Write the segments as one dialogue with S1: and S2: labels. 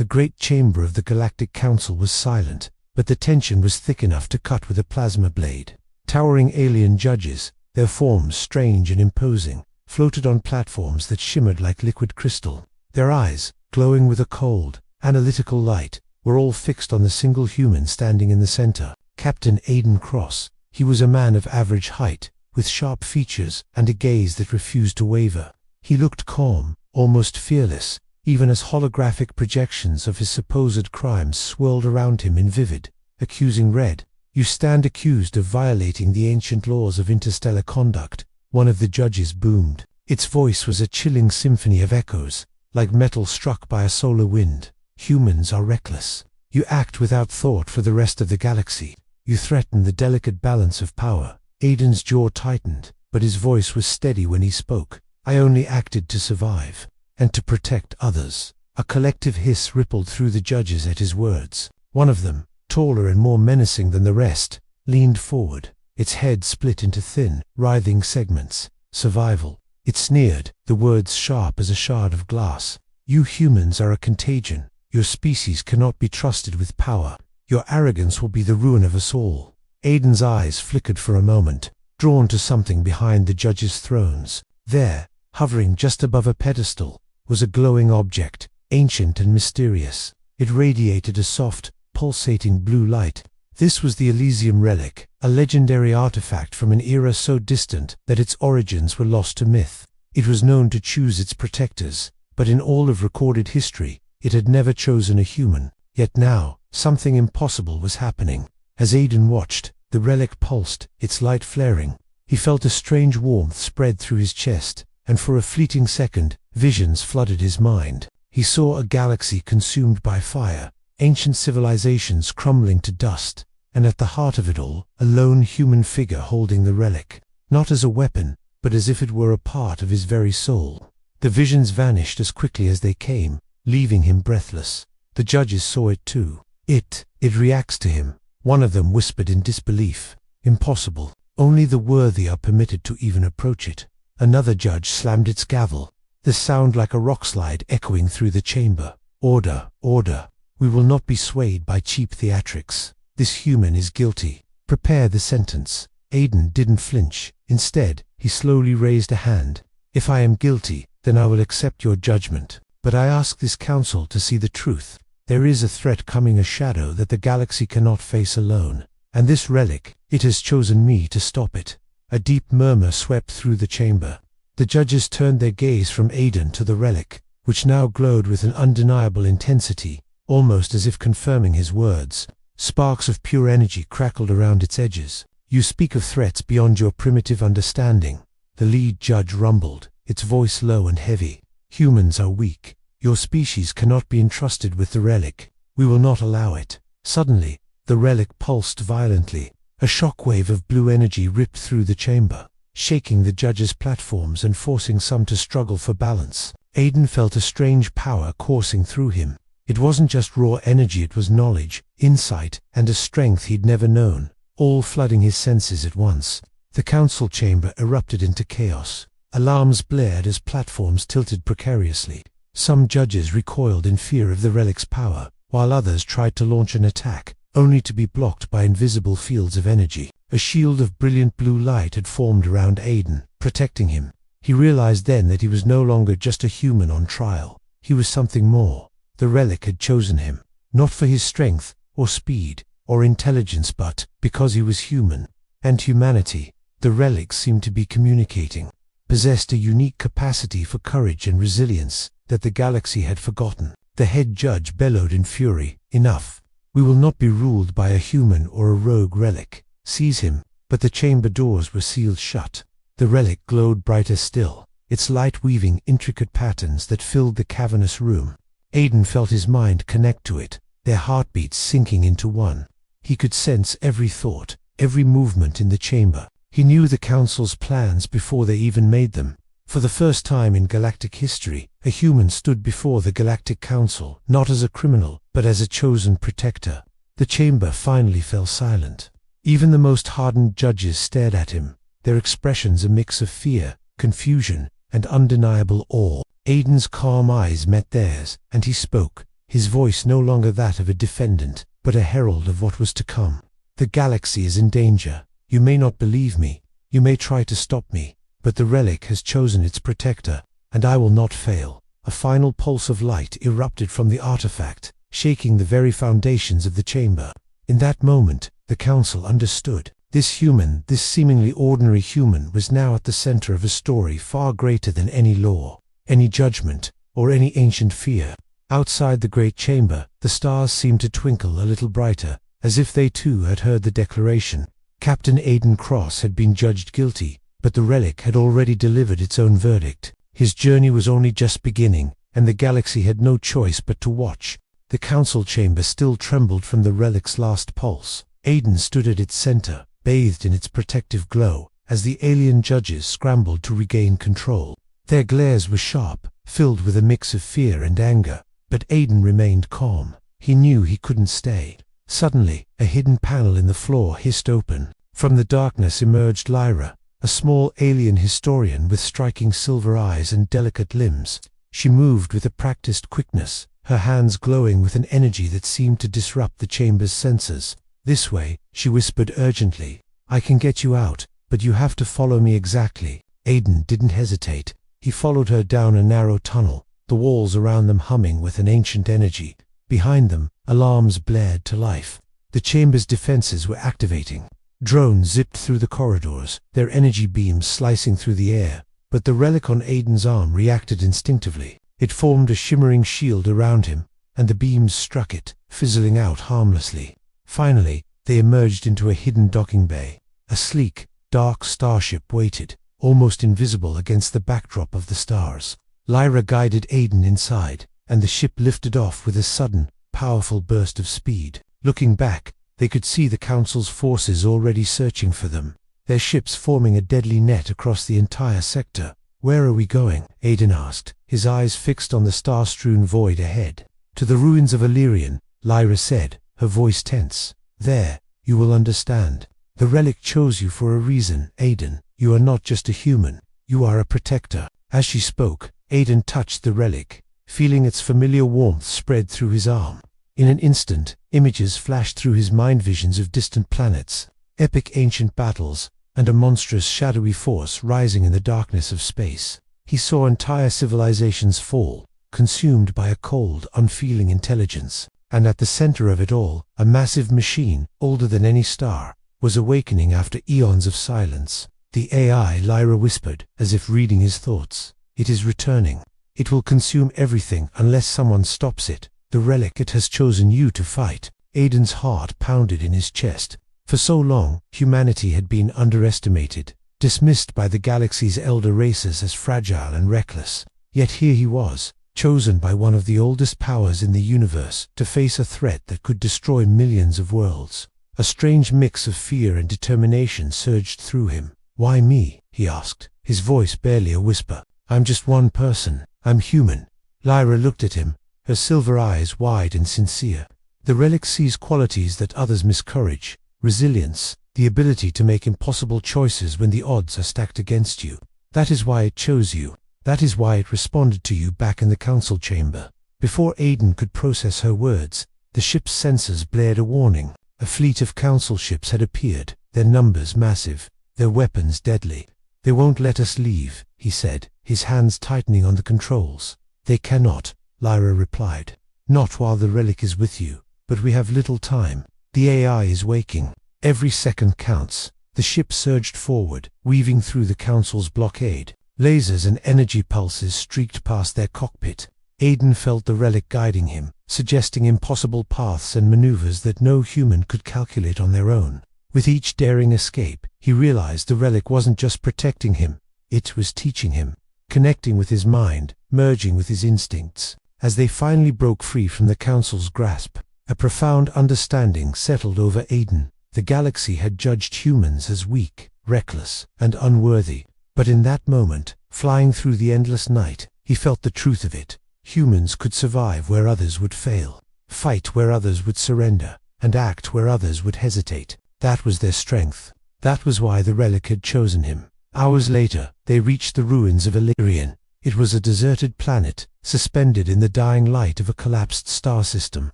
S1: The great chamber of the Galactic Council was silent, but the tension was thick enough to cut with a plasma blade. Towering alien judges, their forms strange and imposing, floated on platforms that shimmered like liquid crystal. Their eyes, glowing with a cold, analytical light, were all fixed on the single human standing in the center, Captain Aiden Cross. He was a man of average height, with sharp features and a gaze that refused to waver. He looked calm, almost fearless, even as holographic projections of his supposed crimes swirled around him in vivid, accusing red. "You stand accused of violating the ancient laws of interstellar conduct," one of the judges boomed. Its voice was a chilling symphony of echoes, like metal struck by a solar wind. "Humans are reckless. You act without thought for the rest of the galaxy. You threaten the delicate balance of power." Aiden's jaw tightened, but his voice was steady when he spoke. "I only acted to survive, and to protect others." A collective hiss rippled through the judges at his words. One of them, taller and more menacing than the rest, leaned forward, its head split into thin, writhing segments. "Survival." It sneered, the words sharp as a shard of glass. "You humans are a contagion. Your species cannot be trusted with power. Your arrogance will be the ruin of us all." Aiden's eyes flickered for a moment, drawn to something behind the judges' thrones. There, hovering just above a pedestal, was a glowing object, ancient and mysterious. It radiated a soft, pulsating blue light. This was the Elysium Relic, a legendary artifact from an era so distant that its origins were lost to myth. It was known to choose its protectors, but in all of recorded history, it had never chosen a human. Yet now, something impossible was happening. As Aiden watched, the relic pulsed, its light flaring. He felt a strange warmth spread through his chest, and for a fleeting second, visions flooded his mind. He saw a galaxy consumed by fire, ancient civilizations crumbling to dust, and at the heart of it all, a lone human figure holding the relic, not as a weapon, but as if it were a part of his very soul. The visions vanished as quickly as they came, leaving him breathless. The judges saw it too. It reacts to him. One of them whispered in disbelief. "Impossible. Only the worthy are permitted to even approach it." Another judge slammed its gavel, the sound like a rockslide echoing through the chamber. "Order, order. We will not be swayed by cheap theatrics. This human is guilty. Prepare the sentence." Aiden didn't flinch. Instead, he slowly raised a hand. "If I am guilty, then I will accept your judgment. But I ask this council to see the truth. There is a threat coming, a shadow that the galaxy cannot face alone. And this relic, it has chosen me to stop it." A deep murmur swept through the chamber. The judges turned their gaze from Aiden to the relic, which now glowed with an undeniable intensity, almost as if confirming his words. Sparks of pure energy crackled around its edges. "You speak of threats beyond your primitive understanding," the lead judge rumbled, its voice low and heavy. "Humans are weak. Your species cannot be entrusted with the relic. We will not allow it." Suddenly, the relic pulsed violently. A shockwave of blue energy ripped through the chamber, shaking the judges' platforms and forcing some to struggle for balance. Aiden felt a strange power coursing through him. It wasn't just raw energy, it was knowledge, insight, and a strength he'd never known, all flooding his senses at once. The council chamber erupted into chaos. Alarms blared as platforms tilted precariously. Some judges recoiled in fear of the relic's power, while others tried to launch an attack, only to be blocked by invisible fields of energy. A shield of brilliant blue light had formed around Aiden, protecting him. He realized then that he was no longer just a human on trial. He was something more. The relic had chosen him, not for his strength, or speed, or intelligence, but because he was human. And humanity, the relic seemed to be communicating, possessed a unique capacity for courage and resilience that the galaxy had forgotten. The head judge bellowed in fury, "Enough. We will not be ruled by a human or a rogue relic. Seize him." But the chamber doors were sealed shut. The relic glowed brighter still, its light weaving intricate patterns that filled the cavernous room. Aiden felt his mind connect to it, their heartbeats sinking into one. He could sense every thought, every movement in the chamber. He knew the council's plans before they even made them. For the first time in galactic history, a human stood before the Galactic Council, not as a criminal, but as a chosen protector. The chamber finally fell silent. Even the most hardened judges stared at him, their expressions a mix of fear, confusion, and undeniable awe. Aiden's calm eyes met theirs, and he spoke, his voice no longer that of a defendant, but a herald of what was to come. "The galaxy is in danger. You may not believe me, you may try to stop me, but the relic has chosen its protector, and I will not fail." A final pulse of light erupted from the artifact, shaking the very foundations of the chamber. In that moment, the council understood. This human, this seemingly ordinary human, was now at the center of a story far greater than any law, any judgment, or any ancient fear. Outside the great chamber, the stars seemed to twinkle a little brighter, as if they too had heard the declaration. Captain Aiden Cross had been judged guilty, but the relic had already delivered its own verdict. His journey was only just beginning, and the galaxy had no choice but to watch. The council chamber still trembled from the relic's last pulse. Aiden stood at its center, bathed in its protective glow, as the alien judges scrambled to regain control. Their glares were sharp, filled with a mix of fear and anger, but Aiden remained calm. He knew he couldn't stay. Suddenly, a hidden panel in the floor hissed open. From the darkness emerged Lyra, a small alien historian with striking silver eyes and delicate limbs. She moved with a practiced quickness, her hands glowing with an energy that seemed to disrupt the chamber's senses. "This way," she whispered urgently. "I can get you out, but you have to follow me exactly." Aiden didn't hesitate. He followed her down a narrow tunnel, the walls around them humming with an ancient energy. Behind them, alarms blared to life. The chamber's defenses were activating. Drones zipped through the corridors, their energy beams slicing through the air, but the relic on Aiden's arm reacted instinctively. It formed a shimmering shield around him, and the beams struck it, fizzling out harmlessly. Finally, they emerged into a hidden docking bay. A sleek, dark starship waited, almost invisible against the backdrop of the stars. Lyra guided Aiden inside, and the ship lifted off with a sudden, powerful burst of speed. Looking back, they could see the Council's forces already searching for them, their ships forming a deadly net across the entire sector. "Where are we going?" Aiden asked, his eyes fixed on the star-strewn void ahead. "To the ruins of Illyrian," Lyra said, her voice tense. "There, you will understand. The relic chose you for a reason, Aiden. You are not just a human, you are a protector." As she spoke, Aiden touched the relic, feeling its familiar warmth spread through his arm. In an instant, images flashed through his mind, visions of distant planets, epic ancient battles, and a monstrous shadowy force rising in the darkness of space. He saw entire civilizations fall, consumed by a cold, unfeeling intelligence. And at the center of it all, a massive machine, older than any star, was awakening after eons of silence. "The AI," Lyra whispered, as if reading his thoughts. "It is returning. It will consume everything unless someone stops it. The relic, it has chosen you to fight." Aiden's heart pounded in his chest. For so long, humanity had been underestimated, dismissed by the galaxy's elder races as fragile and reckless. Yet here he was, chosen by one of the oldest powers in the universe to face a threat that could destroy millions of worlds. A strange mix of fear and determination surged through him. "Why me?" he asked, his voice barely a whisper. "I'm just one person. I'm human." Lyra looked at him, her silver eyes wide and sincere. "The relic sees qualities that others miscourage: resilience, the ability to make impossible choices when the odds are stacked against you. That is why it chose you. That is why it responded to you back in the council chamber." Before Aiden could process her words, the ship's sensors blared a warning. A fleet of council ships had appeared, their numbers massive, their weapons deadly. "They won't let us leave," he said, his hands tightening on the controls. "They cannot," Lyra replied. "Not while the relic is with you. But we have little time. The AI is waking. Every second counts." The ship surged forward, weaving through the council's blockade. Lasers and energy pulses streaked past their cockpit. Aiden felt the relic guiding him, suggesting impossible paths and maneuvers that no human could calculate on their own. With each daring escape, he realized the relic wasn't just protecting him, it was teaching him, connecting with his mind, merging with his instincts. As they finally broke free from the Council's grasp, a profound understanding settled over Aiden. The galaxy had judged humans as weak, reckless, and unworthy. But in that moment, flying through the endless night, he felt the truth of it. Humans could survive where others would fail, fight where others would surrender, and act where others would hesitate. That was their strength. That was why the relic had chosen him. Hours later, they reached the ruins of Illyrian. It was a deserted planet, suspended in the dying light of a collapsed star system.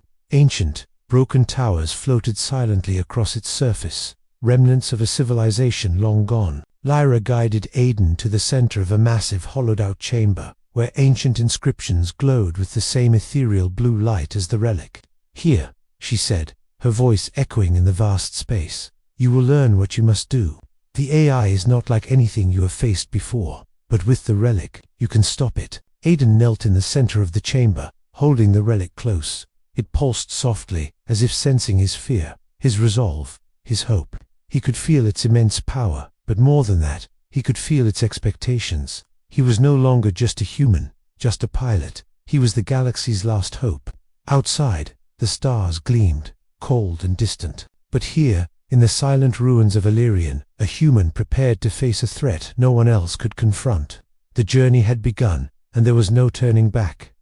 S1: Ancient, broken towers floated silently across its surface, remnants of a civilization long gone. Lyra guided Aiden to the center of a massive hollowed-out chamber, where ancient inscriptions glowed with the same ethereal blue light as the relic. "Here," she said, her voice echoing in the vast space, "you will learn what you must do. The AI is not like anything you have faced before, but with the relic, you can stop it." Aiden knelt in the center of the chamber, holding the relic close. It pulsed softly, as if sensing his fear, his resolve, his hope. He could feel its immense power, but more than that, he could feel its expectations. He was no longer just a human, just a pilot. He was the galaxy's last hope. Outside, the stars gleamed, cold and distant. But here, in the silent ruins of Illyrian, a human prepared to face a threat no one else could confront. The journey had begun, and there was no turning back.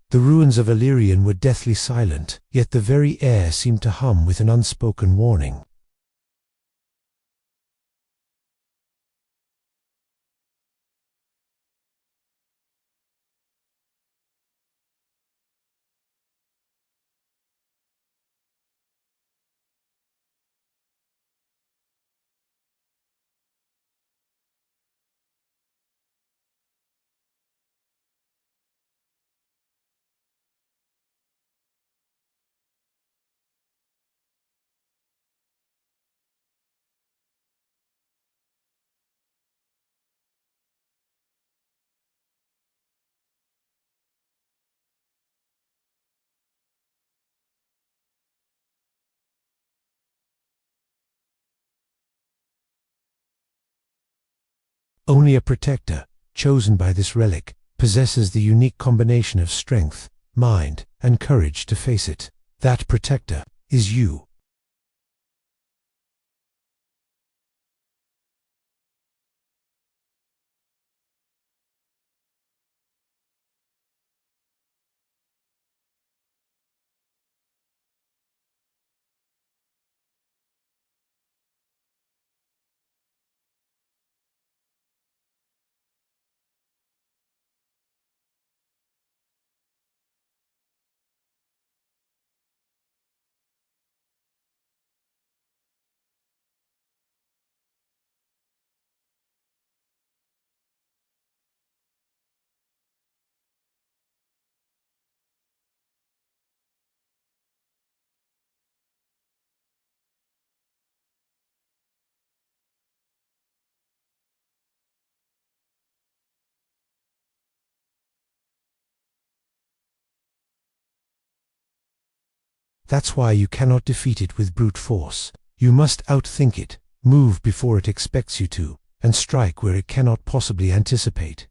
S1: The ruins of Illyrian were deathly silent, yet the very air seemed to hum with an unspoken warning. Only a protector, chosen by this relic, possesses the unique combination of strength, mind, and courage to face it. That protector is you. That's why you cannot defeat it with brute force. You must outthink it, move before it expects you to, and strike where it cannot possibly anticipate.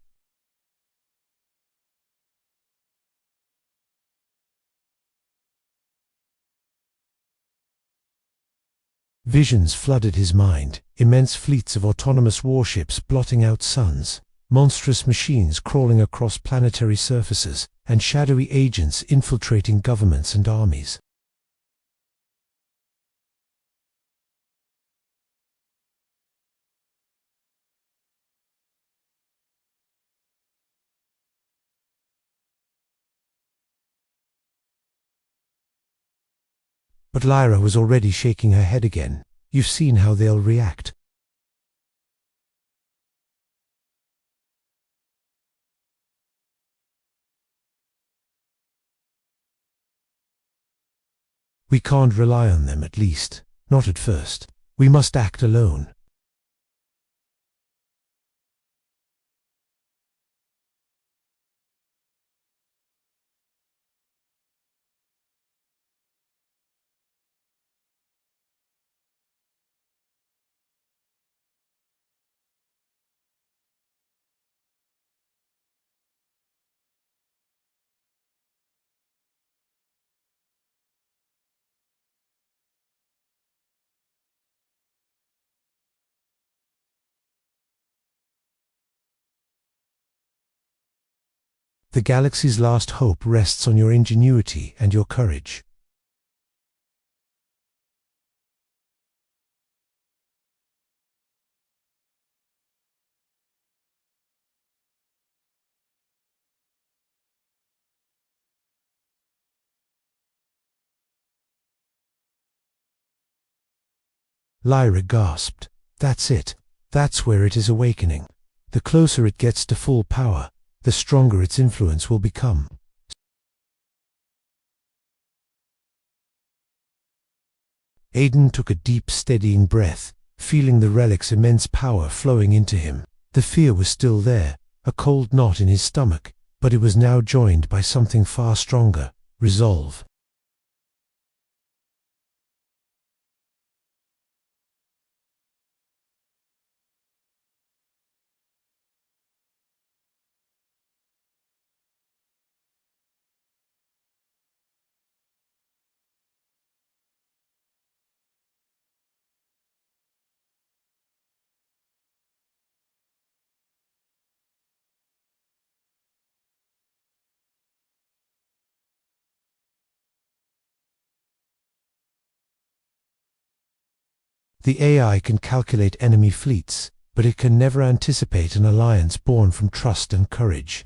S1: Visions flooded his mind, immense fleets of autonomous warships blotting out suns, monstrous machines crawling across planetary surfaces, and shadowy agents infiltrating governments and armies. But Lyra was already shaking her head again. "You've seen how they'll react." "We can't rely on them, at least. Not at first. We must act alone." The galaxy's last hope rests on your ingenuity and your courage. Lyra gasped. That's it. That's where it is awakening. The closer it gets to full power, the stronger its influence will become. Aiden took a deep, steadying breath, feeling the relic's immense power flowing into him. The fear was still there, a cold knot in his stomach, but it was now joined by something far stronger: resolve. The AI can calculate enemy fleets, but it can never anticipate an alliance born from trust and courage.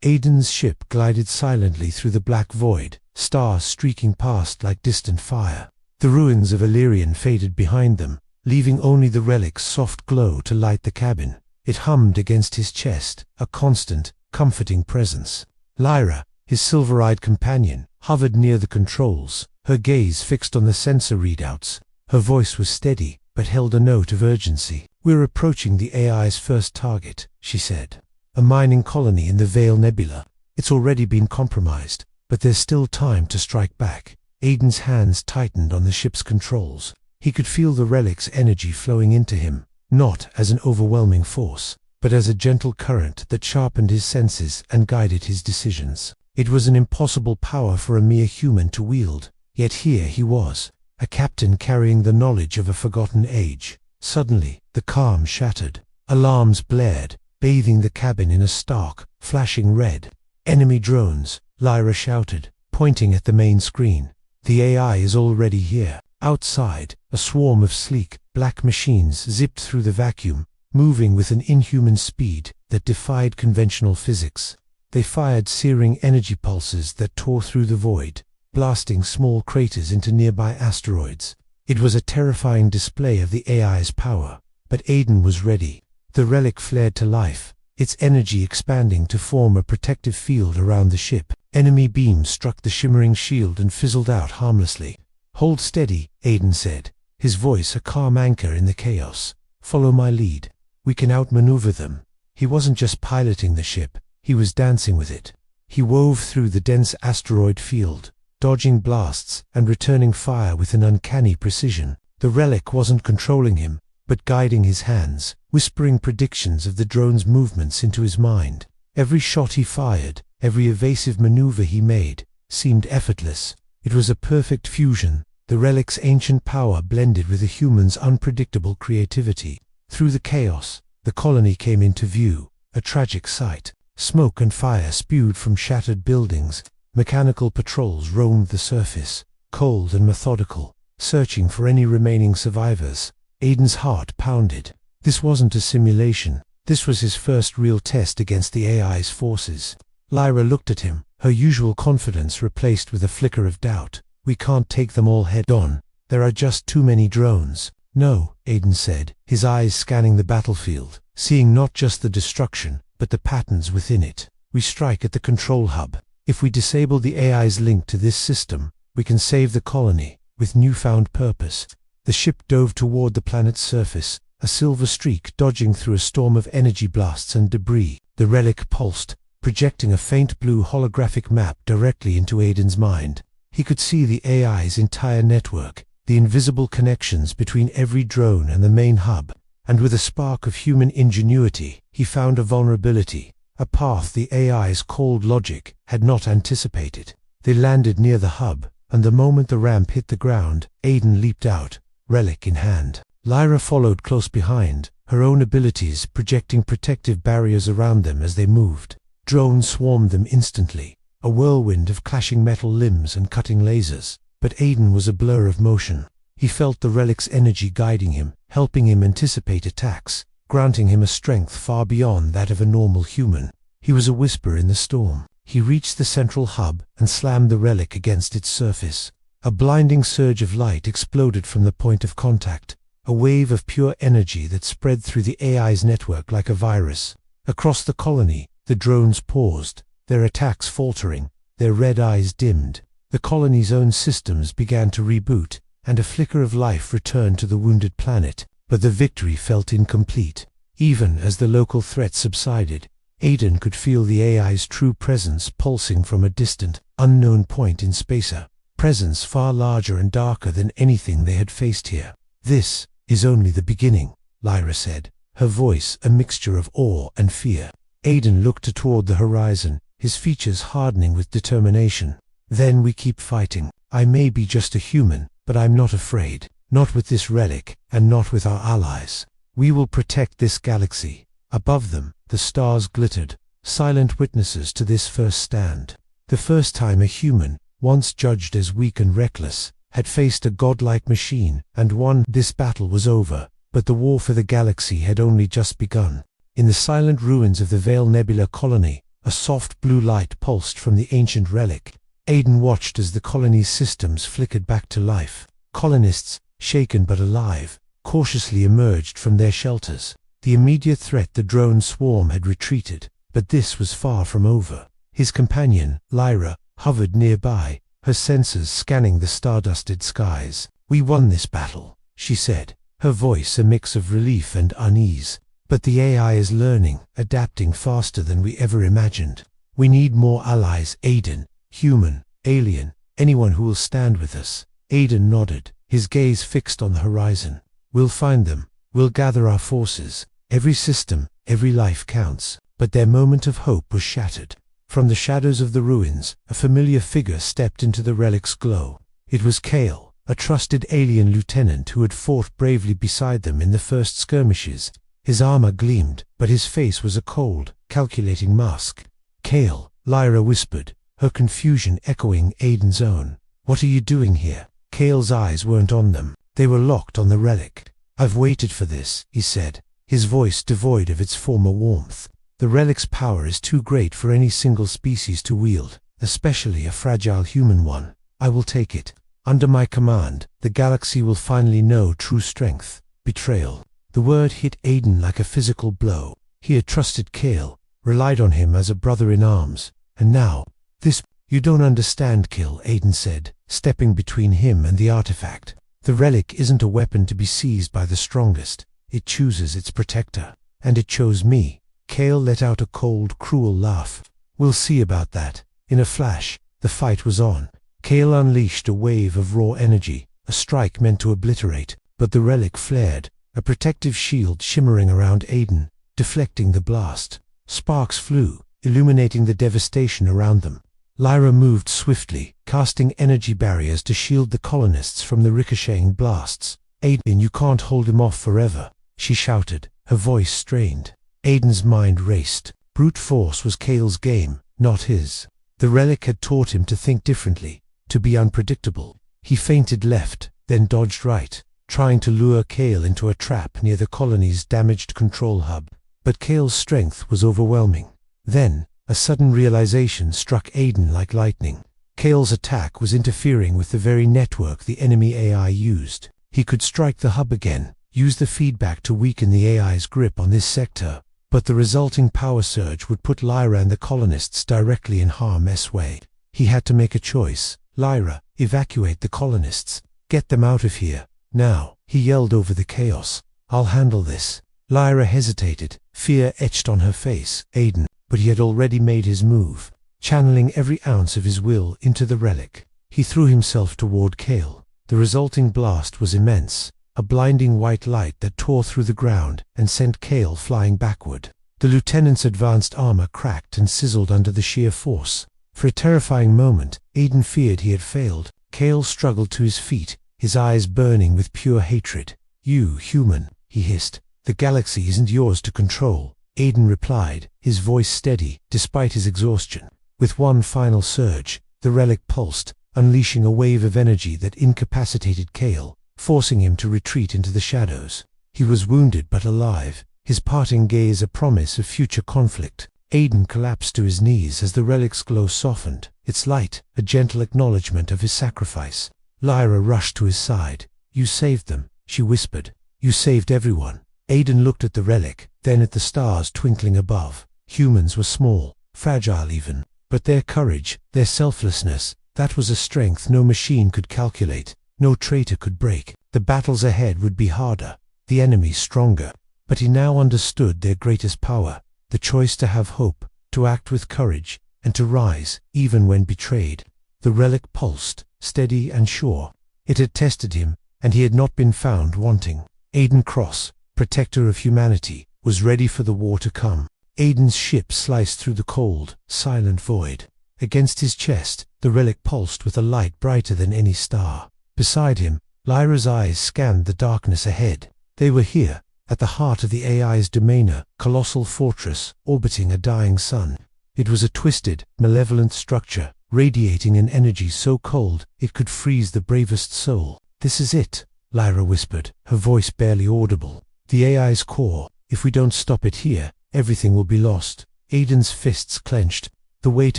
S1: Aiden's ship glided silently through the black void, stars streaking past like distant fire. The ruins of Illyrian faded behind them, leaving only the relic's soft glow to light the cabin. It hummed against his chest, a constant, comforting presence. Lyra, his silver-eyed companion, hovered near the controls, her gaze fixed on the sensor readouts. Her voice was steady, but held a note of urgency. "We're approaching the AI's first target," she said. "A mining colony in the Veil Nebula. It's already been compromised, but there's still time to strike back." Aiden's hands tightened on the ship's controls. He could feel the relic's energy flowing into him, not as an overwhelming force, but as a gentle current that sharpened his senses and guided his decisions. It was an impossible power for a mere human to wield, yet here he was, a captain carrying the knowledge of a forgotten age. Suddenly, the calm shattered. Alarms blared, bathing the cabin in a stark, flashing red. "Enemy drones," Lyra shouted, pointing at the main screen. "The AI is already here." Outside, a swarm of sleek, black machines zipped through the vacuum, moving with an inhuman speed that defied conventional physics. They fired searing energy pulses that tore through the void, blasting small craters into nearby asteroids. It was a terrifying display of the AI's power, but Aiden was ready. The relic flared to life, its energy expanding to form a protective field around the ship. Enemy beams struck the shimmering shield and fizzled out harmlessly. "Hold steady," Aiden said, his voice a calm anchor in the chaos. "Follow my lead. We can outmaneuver them." He wasn't just piloting the ship, he was dancing with it. He wove through the dense asteroid field, dodging blasts and returning fire with an uncanny precision. The relic wasn't controlling him, but guiding his hands, whispering predictions of the drone's movements into his mind. Every shot he fired, every evasive maneuver he made, seemed effortless. It was a perfect fusion, the relic's ancient power blended with the human's unpredictable creativity. Through the chaos, the colony came into view, a tragic sight. Smoke and fire spewed from shattered buildings. Mechanical patrols roamed the surface, cold and methodical, searching for any remaining survivors. Aiden's heart pounded. This wasn't a simulation. This was his first real test against the AI's forces. Lyra looked at him, her usual confidence replaced with a flicker of doubt. "We can't take them all head-on. There are just too many drones." "No," Aiden said, his eyes scanning the battlefield, seeing not just the destruction, but the patterns within it. "We strike at the control hub. If we disable the AI's link to this system, we can save the colony." With newfound purpose, the ship dove toward the planet's surface, a silver streak dodging through a storm of energy blasts and debris. The relic pulsed, projecting a faint blue holographic map directly into Aiden's mind. He could see the AI's entire network, the invisible connections between every drone and the main hub, and with a spark of human ingenuity, he found a vulnerability, a path the AI's cold logic had not anticipated. They landed near the hub, and the moment the ramp hit the ground, Aiden leaped out, relic in hand. Lyra followed close behind, her own abilities projecting protective barriers around them as they moved. Drones swarmed them instantly, a whirlwind of clashing metal limbs and cutting lasers. But Aiden was a blur of motion. He felt the relic's energy guiding him, helping him anticipate attacks, granting him a strength far beyond that of a normal human. He was a whisper in the storm. He reached the central hub and slammed the relic against its surface. A blinding surge of light exploded from the point of contact, a wave of pure energy that spread through the AI's network like a virus. Across the colony, the drones paused, their attacks faltering, their red eyes dimmed. The colony's own systems began to reboot, and a flicker of life returned to the wounded planet. But the victory felt incomplete. Even as the local threat subsided, Aiden could feel the AI's true presence pulsing from a distant, unknown point in space, a presence far larger and darker than anything they had faced here. "This is only the beginning," Lyra said, her voice a mixture of awe and fear. Aiden looked toward the horizon, his features hardening with determination. "Then we keep fighting. I may be just a human, but I'm not afraid. Not with this relic, and not with our allies. We will protect this galaxy." Above them, the stars glittered, silent witnesses to this first stand. The first time a human, once judged as weak and reckless, had faced a godlike machine and won. This battle was over, but the war for the galaxy had only just begun. In the silent ruins of the Veil Nebula colony, a soft blue light pulsed from the ancient relic. Aiden watched as the colony's systems flickered back to life. Colonists, shaken but alive, cautiously emerged from their shelters. The immediate threat, the drone swarm, had retreated, but this was far from over. His companion, Lyra, hovered nearby, her sensors scanning the stardusted skies. "We won this battle," she said, her voice a mix of relief and unease. "But the AI is learning, adapting faster than we ever imagined. We need more allies, Aiden. Human, alien, anyone who will stand with us." Aiden nodded, his gaze fixed on the horizon. "We'll find them. We'll gather our forces. Every system, every life counts." But their moment of hope was shattered. From the shadows of the ruins, a familiar figure stepped into the relic's glow. It was Kale, a trusted alien lieutenant who had fought bravely beside them in the first skirmishes. His armor gleamed, but his face was a cold, calculating mask. "Kale," Lyra whispered, her confusion echoing Aiden's own. "What are you doing here?" Kale's eyes weren't on them. They were locked on the relic. "I've waited for this," he said, his voice devoid of its former warmth. "The relic's power is too great for any single species to wield, especially a fragile human one. I will take it. Under my command, the galaxy will finally know true strength." Betrayal. The word hit Aiden like a physical blow. He had trusted Kale, relied on him as a brother in arms, and now, this— "You don't understand, Kale," Aiden said, stepping between him and the artifact. "The relic isn't a weapon to be seized by the strongest. It chooses its protector. And it chose me." Kale let out a cold, cruel laugh. "We'll see about that." In a flash, the fight was on. Kale unleashed a wave of raw energy, a strike meant to obliterate, but the relic flared, a protective shield shimmering around Aiden, deflecting the blast. Sparks flew, illuminating the devastation around them. Lyra moved swiftly, casting energy barriers to shield the colonists from the ricocheting blasts. "Aiden, you can't hold him off forever," she shouted, her voice strained. Aiden's mind raced. Brute force was Kale's game, not his. The relic had taught him to think differently, to be unpredictable. He feinted left, then dodged right, trying to lure Kale into a trap near the colony's damaged control hub. But Kale's strength was overwhelming. Then, a sudden realization struck Aiden like lightning. Kale's attack was interfering with the very network the enemy AI used. He could strike the hub again, use the feedback to weaken the AI's grip on this sector, but the resulting power surge would put Lyra and the colonists directly in harm's way. He had to make a choice. "Lyra, evacuate the colonists. Get them out of here. Now," he yelled over the chaos. "I'll handle this." Lyra hesitated, fear etched on her face. Aiden, but he had already made his move, channeling every ounce of his will into the relic. He threw himself toward Kale. The resulting blast was immense, a blinding white light that tore through the ground and sent Kale flying backward. The lieutenant's advanced armor cracked and sizzled under the sheer force. For a terrifying moment, Aiden feared he had failed. Kale struggled to his feet, his eyes burning with pure hatred. "You, human," he hissed. "The galaxy isn't yours to control." Aiden replied, his voice steady, despite his exhaustion. With one final surge, the relic pulsed, unleashing a wave of energy that incapacitated Kale, forcing him to retreat into the shadows. He was wounded but alive, his parting gaze a promise of future conflict. Aiden collapsed to his knees as the relic's glow softened, its light a gentle acknowledgement of his sacrifice. Lyra rushed to his side. "You saved them," she whispered. "You saved everyone." Aiden looked at the relic, then at the stars twinkling above. Humans were small, fragile even, but their courage, their selflessness, that was a strength no machine could calculate, no traitor could break. The battles ahead would be harder, the enemy stronger, but he now understood their greatest power, the choice to have hope, to act with courage, and to rise, even when betrayed. The relic pulsed, steady and sure. It had tested him, and he had not been found wanting. Aiden Cross, protector of humanity, was ready for the war to come. Aiden's ship sliced through the cold, silent void. Against his chest, the relic pulsed with a light brighter than any star. Beside him, Lyra's eyes scanned the darkness ahead. They were here, at the heart of the AI's domain, a colossal fortress orbiting a dying sun. It was a twisted, malevolent structure, radiating an energy so cold it could freeze the bravest soul. "This is it," Lyra whispered, her voice barely audible. "The AI's core. If we don't stop it here, everything will be lost." Aiden's fists clenched. The weight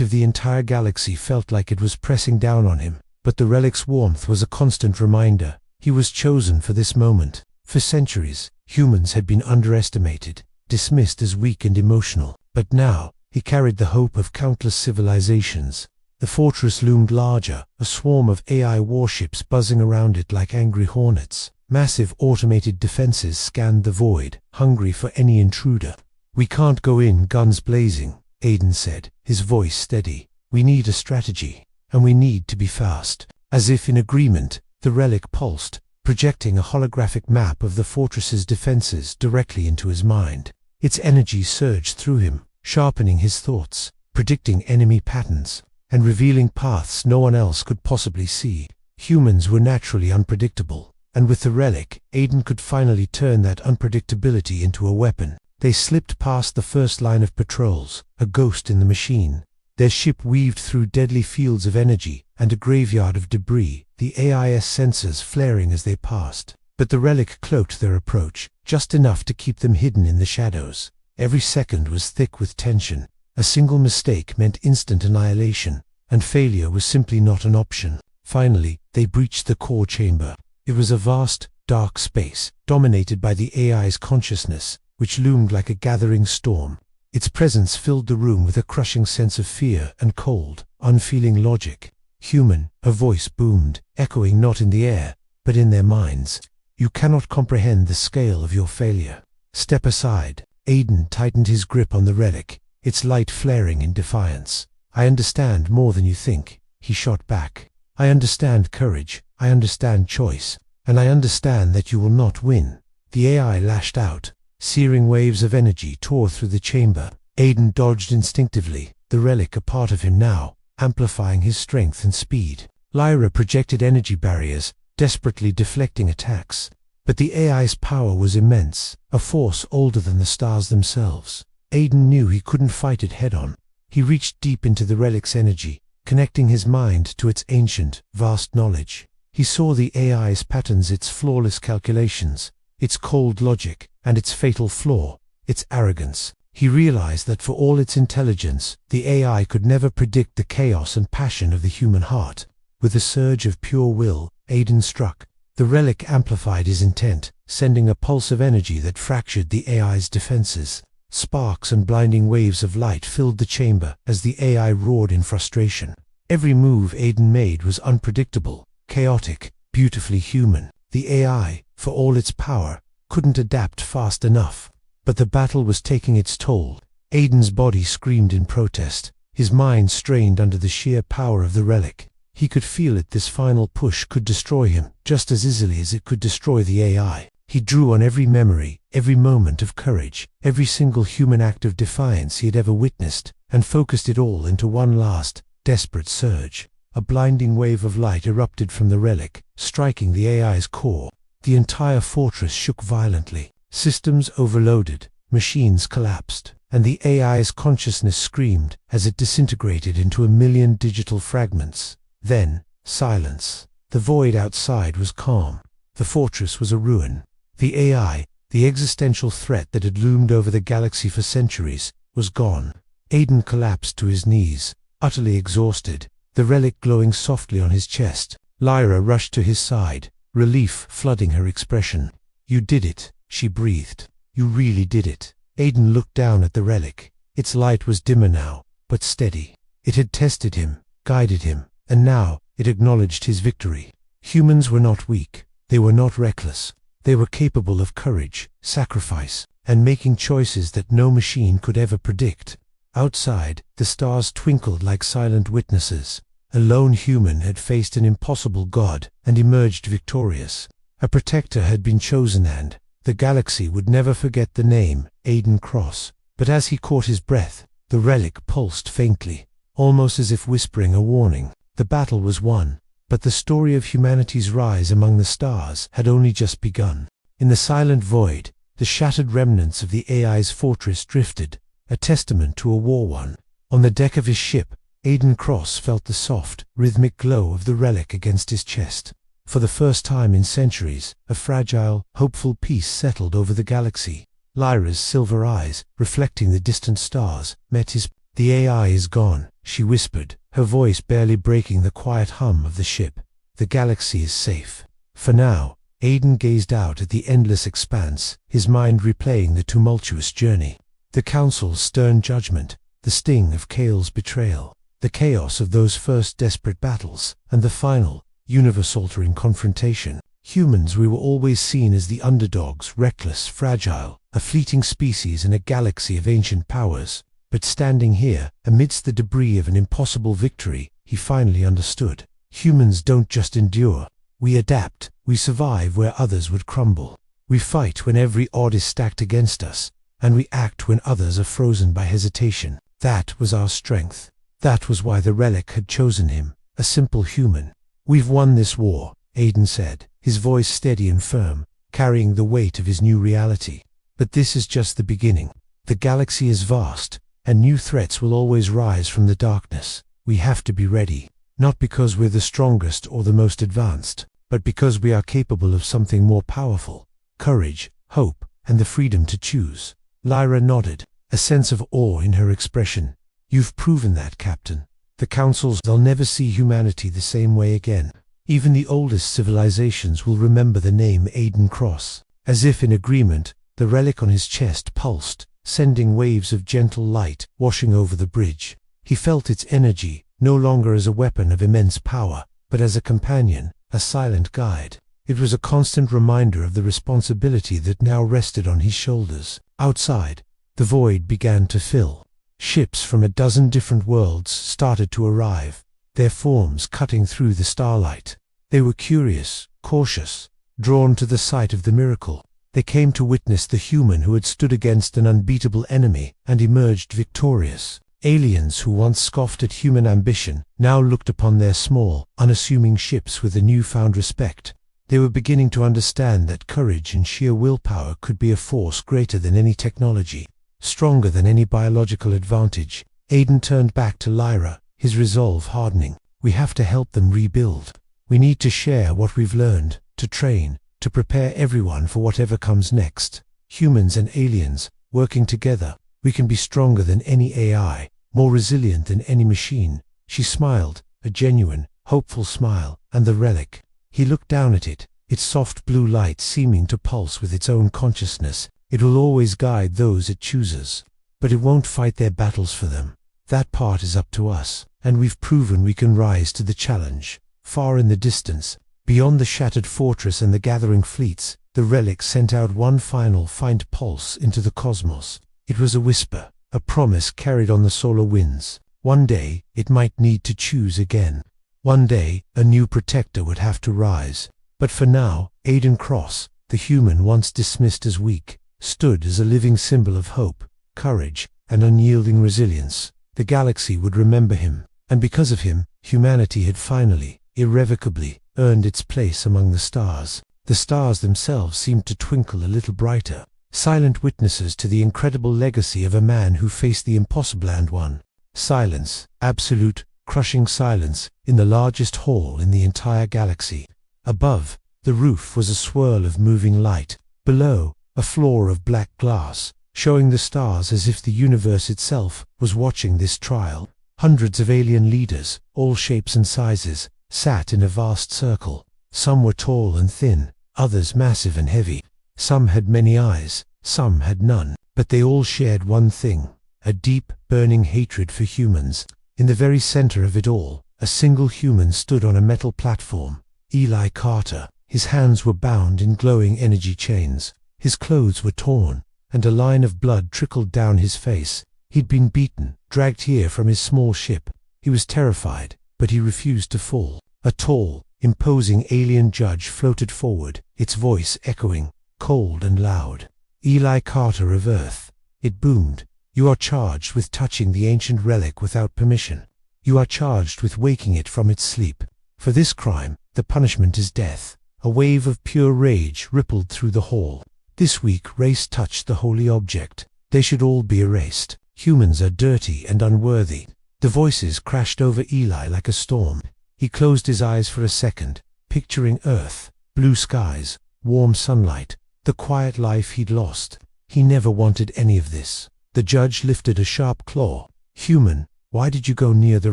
S1: of the entire galaxy felt like it was pressing down on him, but the relic's warmth was a constant reminder. He was chosen for this moment. For centuries, humans had been underestimated, dismissed as weak and emotional, but now, he carried the hope of countless civilizations. The fortress loomed larger, a swarm of AI warships buzzing around it like angry hornets. Massive automated defenses scanned the void, hungry for any intruder. "We can't go in guns blazing," Aiden said, his voice steady. "We need a strategy, and we need to be fast." As if in agreement, the relic pulsed, projecting a holographic map of the fortress's defenses directly into his mind. Its energy surged through him, sharpening his thoughts, predicting enemy patterns, and revealing paths no one else could possibly see. Humans were naturally unpredictable, and with the relic, Aiden could finally turn that unpredictability into a weapon. They slipped past the first line of patrols, a ghost in the machine. Their ship weaved through deadly fields of energy and a graveyard of debris, the AIS sensors flaring as they passed. But the relic cloaked their approach, just enough to keep them hidden in the shadows. Every second was thick with tension. A single mistake meant instant annihilation, and failure was simply not an option. Finally, they breached the core chamber. It was a vast, dark space, dominated by the AI's consciousness, which loomed like a gathering storm. Its presence filled the room with a crushing sense of fear and cold, unfeeling logic. "Human," a voice boomed, echoing not in the air, but in their minds. "You cannot comprehend the scale of your failure. Step aside." Aiden tightened his grip on the relic, its light flaring in defiance. "I understand more than you think," he shot back. "I understand courage, I understand choice, and I understand that you will not win." The AI lashed out. Searing waves of energy tore through the chamber. Aiden dodged instinctively, the relic a part of him now, amplifying his strength and speed. Lyra projected energy barriers, desperately deflecting attacks. But the AI's power was immense, a force older than the stars themselves. Aiden knew he couldn't fight it head-on. He reached deep into the relic's energy, connecting his mind to its ancient, vast knowledge. He saw the AI's patterns, its flawless calculations, its cold logic, and its fatal flaw, its arrogance. He realized that for all its intelligence, the AI could never predict the chaos and passion of the human heart. With a surge of pure will, Aiden struck. The relic amplified his intent, sending a pulse of energy that fractured the AI's defenses. Sparks and blinding waves of light filled the chamber as the AI roared in frustration. Every move Aiden made was unpredictable, chaotic, beautifully human. The AI, for all its power, couldn't adapt fast enough. But the battle was taking its toll. Aiden's body screamed in protest, his mind strained under the sheer power of the relic. He could feel it. This final push could destroy him, just as easily as it could destroy the AI. He drew on every memory, every moment of courage, every single human act of defiance he had ever witnessed, and focused it all into one last, desperate surge. A blinding wave of light erupted from the relic, striking the AI's core. The entire fortress shook violently. Systems overloaded, machines collapsed. and the AI's consciousness screamed as it disintegrated into a million digital fragments. Then, silence. The void outside was calm. The fortress was a ruin. The AI, the existential threat that had loomed over the galaxy for centuries, was gone. Aiden collapsed to his knees, utterly exhausted, the relic glowing softly on his chest. Lyra rushed to his side, relief flooding her expression. "You did it," she breathed. "You really did it." Aiden looked down at the relic. Its light was dimmer now, but steady. It had tested him, guided him, and now it acknowledged his victory. Humans were not weak. They were not reckless. They were capable of courage, sacrifice, and making choices that no machine could ever predict. Outside, the stars twinkled like silent witnesses. A lone human had faced an impossible god and emerged victorious. A protector had been chosen, and the galaxy would never forget the name, Aiden Cross. But as he caught his breath, the relic pulsed faintly, almost as if whispering a warning. The battle was won, but the story of humanity's rise among the stars had only just begun. In the silent void, the shattered remnants of the AI's fortress drifted, a testament to a war won. On the deck of his ship, Aiden Cross felt the soft, rhythmic glow of the relic against his chest. For the first time in centuries, a fragile, hopeful peace settled over the galaxy. Lyra's silver eyes, reflecting the distant stars, met his. "The AI is gone," she whispered, her voice barely breaking the quiet hum of the ship. "The galaxy is safe." For now, Aiden gazed out at the endless expanse, his mind replaying the tumultuous journey. The Council's stern judgment, the sting of Kale's betrayal, the chaos of those first desperate battles, and the final, universe-altering confrontation. Humans, we were always seen as the underdogs, reckless, fragile, a fleeting species in a galaxy of ancient powers. But standing here, amidst the debris of an impossible victory, he finally understood. Humans don't just endure. We adapt. We survive where others would crumble. We fight when every odd is stacked against us, and we act when others are frozen by hesitation. That was our strength. That was why the relic had chosen him, a simple human. "We've won this war," Aiden said, his voice steady and firm, carrying the weight of his new reality. "But this is just the beginning. The galaxy is vast, and new threats will always rise from the darkness. We have to be ready, not because we're the strongest or the most advanced, but because we are capable of something more powerful: courage, hope, and the freedom to choose." Lyra nodded, a sense of awe in her expression. "You've proven that, Captain. The Councils, they'll never see humanity the same way again. Even the oldest civilizations will remember the name Aiden Cross." As if in agreement, the relic on his chest pulsed, sending waves of gentle light washing over the bridge. He felt its energy, no longer as a weapon of immense power, but as a companion, a silent guide. It was a constant reminder of the responsibility that now rested on his shoulders. Outside, the void began to fill. Ships from a dozen different worlds started to arrive, their forms cutting through the starlight. They were curious, cautious, drawn to the sight of the miracle. They came to witness the human who had stood against an unbeatable enemy and emerged victorious. Aliens who once scoffed at human ambition now looked upon their small, unassuming ships with a newfound respect. They were beginning to understand that courage and sheer willpower could be a force greater than any technology, stronger than any biological advantage. Aiden turned back to Lyra, his resolve hardening. "We have to help them rebuild. We need to share what we've learned, to train, to prepare everyone for whatever comes next. Humans and aliens, working together, we can be stronger than any AI, more resilient than any machine." She smiled, a genuine, hopeful smile, and the relic. He looked down at it, its soft blue light seeming to pulse with its own consciousness. "It will always guide those it chooses, but it won't fight their battles for them. That part is up to us, and we've proven we can rise to the challenge." Far in the distance, beyond the shattered fortress and the gathering fleets, the relic sent out one final faint pulse into the cosmos. It was a whisper, a promise carried on the solar winds. One day, it might need to choose again. One day, a new protector would have to rise. But for now, Aiden Cross, the human once dismissed as weak, stood as a living symbol of hope, courage, and unyielding resilience. The galaxy would remember him, and because of him, humanity had finally, irrevocably, earned its place among the stars. The stars themselves seemed to twinkle a little brighter. silent witnesses to the incredible legacy of a man who faced the impossible and won. Silence, absolute, crushing silence, in the largest hall in the entire galaxy. Above, the roof was a swirl of moving light. Below, a floor of black glass, showing the stars as if the universe itself was watching this trial. Hundreds of alien leaders, all shapes and sizes, sat in a vast circle. Some were tall and thin, others massive and heavy. Some had many eyes, some had none, but they all shared one thing: a deep, burning hatred for humans. In the very center of it all, a single human stood on a metal platform. Eli Carter. His hands were bound in glowing energy chains. His clothes were torn, and a line of blood trickled down his face. He'd been beaten, dragged here from his small ship. He was terrified, but he refused to fall. A tall, imposing alien judge floated forward, its voice echoing, cold and loud. Eli Carter of Earth. It boomed. You are charged with touching the ancient relic without permission. You are charged with waking it from its sleep. For this crime, the punishment is death. A wave of pure rage rippled through the hall. This weak race touched the holy object. They should all be erased. Humans are dirty and unworthy. The voices crashed over Eli like a storm. He closed his eyes for a second, picturing Earth, blue skies, warm sunlight, the quiet life he'd lost. He never wanted any of this. The judge lifted a sharp claw. Human, why did you go near the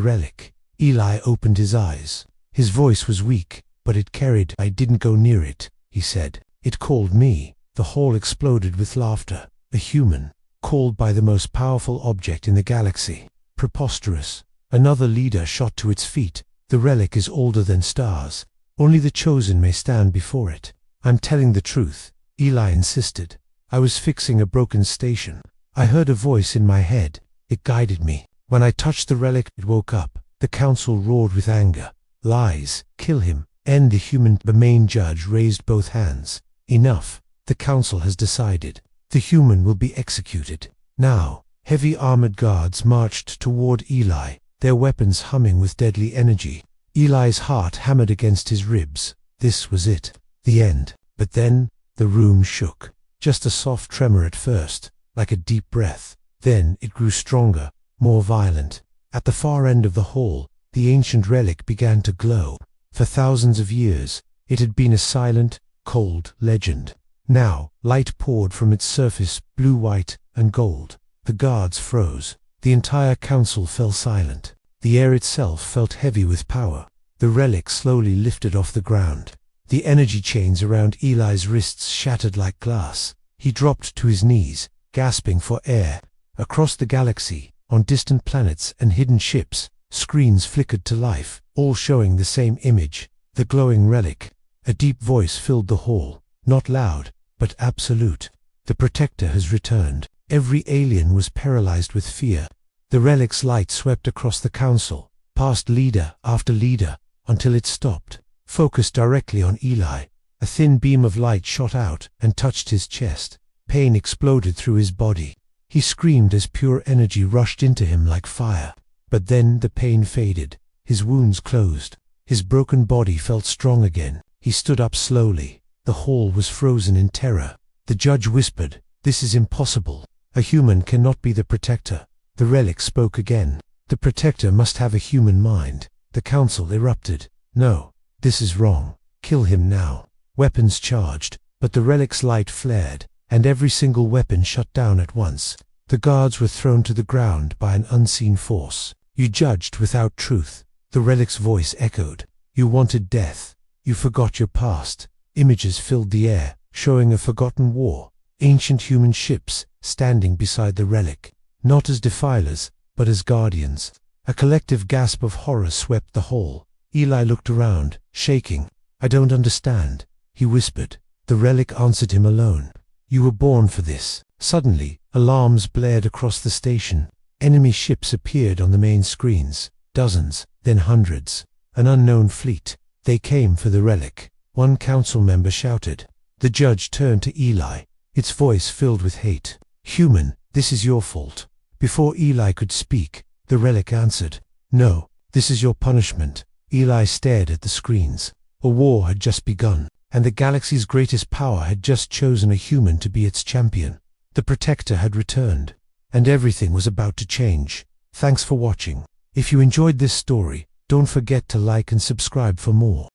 S1: relic? Eli opened his eyes. His voice was weak, but it carried. I didn't go near it, he said. It called me. The hall exploded with laughter. A human, called by the most powerful object in the galaxy. Preposterous. Another leader shot to its feet. The relic is older than stars. Only the chosen may stand before it. I'm telling the truth, Eli insisted. I was fixing a broken station. I heard a voice in my head. It guided me. When I touched the relic, it woke up. The council roared with anger. Lies. Kill him. End the human. The main judge raised both hands. Enough. The council has decided. The human will be executed. Now, heavy armored guards marched toward Eli, their weapons humming with deadly energy. Eli's heart hammered against his ribs. This was it. The end. But then, the room shook. Just a soft tremor at first, like a deep breath. Then it grew stronger, more violent. At the far end of the hall, the ancient relic began to glow. For thousands of years, it had been a silent, cold legend. Now, light poured from its surface, blue, white, and gold. The guards froze. The entire council fell silent. The air itself felt heavy with power. The relic slowly lifted off the ground. The energy chains around Eli's wrists shattered like glass. He dropped to his knees, gasping for air. Across the galaxy, on distant planets and hidden ships, screens flickered to life, all showing the same image, the glowing relic. A deep voice filled the hall, not loud, but absolute. The Protector has returned. Every alien was paralyzed with fear. The relic's light swept across the council, past leader after leader, until it stopped, focused directly on Eli. A thin beam of light shot out and touched his chest. Pain exploded through his body. He screamed as pure energy rushed into him like fire. But then the pain faded. His wounds closed. His broken body felt strong again. He stood up slowly. The hall was frozen in terror. The judge whispered, "This is impossible. A human cannot be the Protector." The relic spoke again. "The Protector must have a human mind." The council erupted. "No, this is wrong. Kill him now." Weapons charged, but the relic's light flared, and every single weapon shut down at once. The guards were thrown to the ground by an unseen force. "You judged without truth," the relic's voice echoed. "You wanted death. You forgot your past." Images filled the air, showing a forgotten war. Ancient human ships, standing beside the relic. Not as defilers, but as guardians. A collective gasp of horror swept the hall. Eli looked around, shaking. "I don't understand," he whispered. The relic answered him alone. "You were born for this." Suddenly, alarms blared across the station. Enemy ships appeared on the main screens. Dozens, then hundreds. An unknown fleet. They came for the relic. One council member shouted. The judge turned to Eli, its voice filled with hate. "Human, this is your fault." Before Eli could speak, the relic answered. "No, this is your punishment." Eli stared at the screens. A war had just begun. and the galaxy's greatest power had just chosen a human to be its champion. The Protector had returned, and everything was about to change. Thanks for watching. If you enjoyed this story, don't forget to like and subscribe for more.